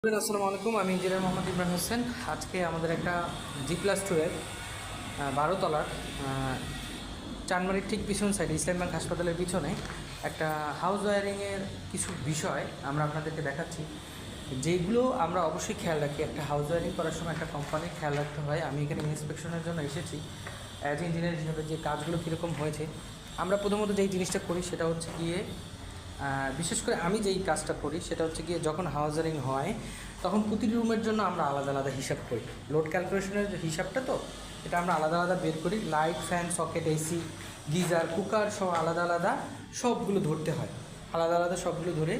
আসসালামু আলাইকুম, আমি ইঞ্জিনিয়ার মোহাম্মদ ইমরান হোসেন। আজকে আমাদের একটা G+2-এর 12 তলার চানমারির ঠিক পিছন সাইডে ইসলাম ব্যাংক হাসপাতালের পিছনে একটা হাউস ওয়ারিংয়ের কিছু বিষয় আমরা আপনাদেরকে দেখাচ্ছি, যেগুলো আমরা অবশ্যই খেয়াল রাখি। একটা হাউস ওয়ারিং করার সময় একটা কোম্পানির খেয়াল রাখতে হয়। আমি এখানে ইন্সপেকশনের জন্য এসেছি অ্যাজ ইঞ্জিনিয়ার হিসেবে। যে কাজগুলো কীরকম হয়েছে, আমরা প্রথমত যেই জিনিসটা করি সেটা হচ্ছে গিয়ে, বিশেষ করে আমি যেই কাজটা করি সেটা হচ্ছে গিয়ে, যখন হাউস ওয়ারিং হয় তখন প্রতিটি রুমের জন্য আমরা আলাদা আলাদা হিসাব করি। লোড ক্যালকুলেশনের যে হিসাবটা, তো এটা আমরা আলাদা আলাদা বের করি। Light, fan, socket, AC, geyser, cooker সব আলাদা আলাদা সবগুলো ধরতে হয়। আলাদা আলাদা সবগুলো ধরে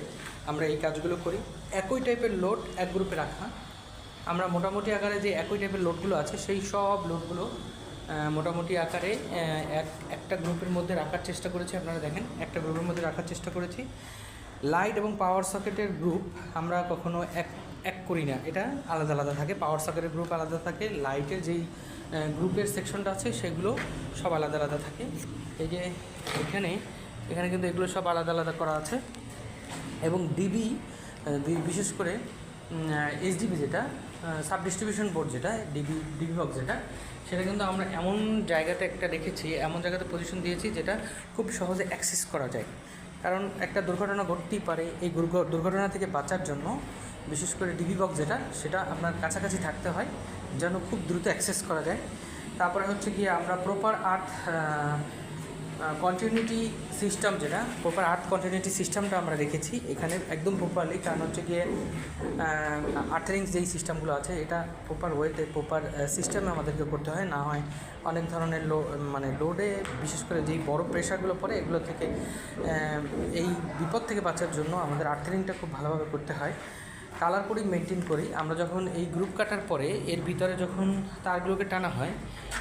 আমরা এই কাজগুলো করি। একই টাইপের লোড এক গ্রুপে রাখা, আমরা মোটামুটি আকারে যে একই টাইপের লোডগুলো আছে সেই সব লোডগুলো মোটামুটি আকারে একটা গ্রুপের মধ্যে রাখার চেষ্টা করেছি। আপনারা দেখেন, একটা গ্রুপের মধ্যে রাখার চেষ্টা করেছি। লাইট এবং পাওয়ার সকেটের গ্রুপ আমরা কখনো এক করি না, এটা আলাদা আলাদা থাকে। পাওয়ার সকেটের গ্রুপ আলাদা থাকে, লাইটের যেই গ্রুপের সেকশনটা আছে সেগুলো সব আলাদা আলাদা থাকে। এই যে এখানে কিন্তু এগুলো সব আলাদা আলাদা করা আছে। এবং ডিবি, বিশেষ করে এসডিবি যেটা সাব ডিস্ট্রিবিউশন বোর্ড, যেটা ডিবি বক্স যেটা, সেটা কিন্তু আমরা এমন জায়গাতে একটা রেখেছি, এমন জায়গাতে পজিশন দিয়েছি যেটা খুব সহজে অ্যাক্সেস করা যায়। কারণ একটা দুর্ঘটনা ঘটতেই পারে, এই দুর্ঘটনা থেকে বাঁচার জন্য বিশেষ করে ডিবি বক্স যেটা, সেটা আপনার কাছাকাছি থাকতে হয় যেন খুব দ্রুত অ্যাক্সেস করা যায়। তারপরে হচ্ছে গিয়ে আমরা প্রপার কন্টিনিউটি সিস্টেম, যেটা প্রপার কন্টিনিউটি সিস্টেমটা আমরা রেখেছি এখানে একদম প্রপারলি। কারণ হচ্ছে গিয়ে আর্থারিংস যেই সিস্টেমগুলো আছে, এটা প্রপার ওয়েতে প্রপার সিস্টেমে আমাদেরকে করতে হয়। না হয় অনেক ধরনের লোডে, বিশেষ করে যেই বড় প্রেশারগুলো পড়ে, এগুলো থেকে এই বিপদ থেকে বাঁচার জন্য আমাদের আর্থারিংটা খুব ভালোভাবে করতে হয়। কালার কোডিং মেনটেন করি আমরা। যখন এই গ্রুপ কাটার পরে এর ভিতরে যখন তারগুলোকে টানা হয়,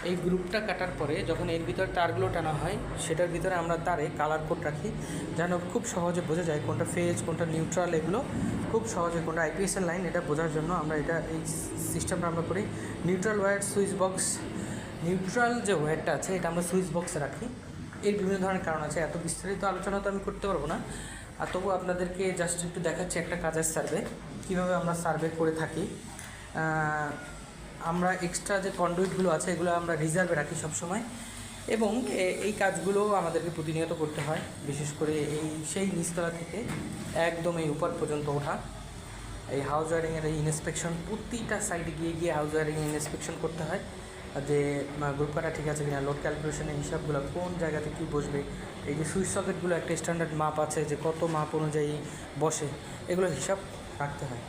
এই গ্রুপটা কাটার পরে যখন এর ভিতরে তারগুলো টানা হয়, সেটার ভিতরে আমরা তারে কালার কোড রাখি যেন খুব সহজে বোঝা যায় কোনটা ফেজ, কোনটা নিউট্রাল। এগুলো খুব সহজে, কোনটা আইপিএসের লাইন, এটা বোঝার জন্য আমরা এই সিস্টেমটা আমরা করি। Neutral wire, switch box, neutral যে ওয়্যারটা আছে এটা আমরা সুইচ বক্সে রাখি। এর বিভিন্ন ধরনের কারণ আছে, এত বিস্তারিত আলোচনা তো আমি করতে পারবো না। আর তবু আপনাদেরকে জাস্ট একটু দেখাচ্ছি একটা কাজের সার্ভে, কীভাবে আমরা সার্ভে করে থাকি। আমরা এক্সট্রা যে কন্ডুইটগুলো আছে এগুলো আমরা রিজার্ভে রাখি সবসময়, এবং এই কাজগুলো আমাদেরকে প্রতিনিয়ত করতে হয়। বিশেষ করে সেই নিচতলা থেকে একদম এই উপর পর্যন্ত ওঠা, এই হাউস ওয়ারিংয়ের এই ইন্সপেকশন, প্রতিটা সাইডে গিয়ে হাউস ওয়ারিংয়ের ইন্সপেকশন করতে হয় যে গ্রুপ কাটা ঠিক আছে কিনা, লোড ক্যালকুলেশনের হিসাবগুলো কোন জায়গাতে কী বসবে। এই যে সুইচ সকেটগুলো একটা স্ট্যান্ডার্ড মাপ আছে যে কত মাপ অনুযায়ী বসে, এগুলো হিসাব রাখতে হয়।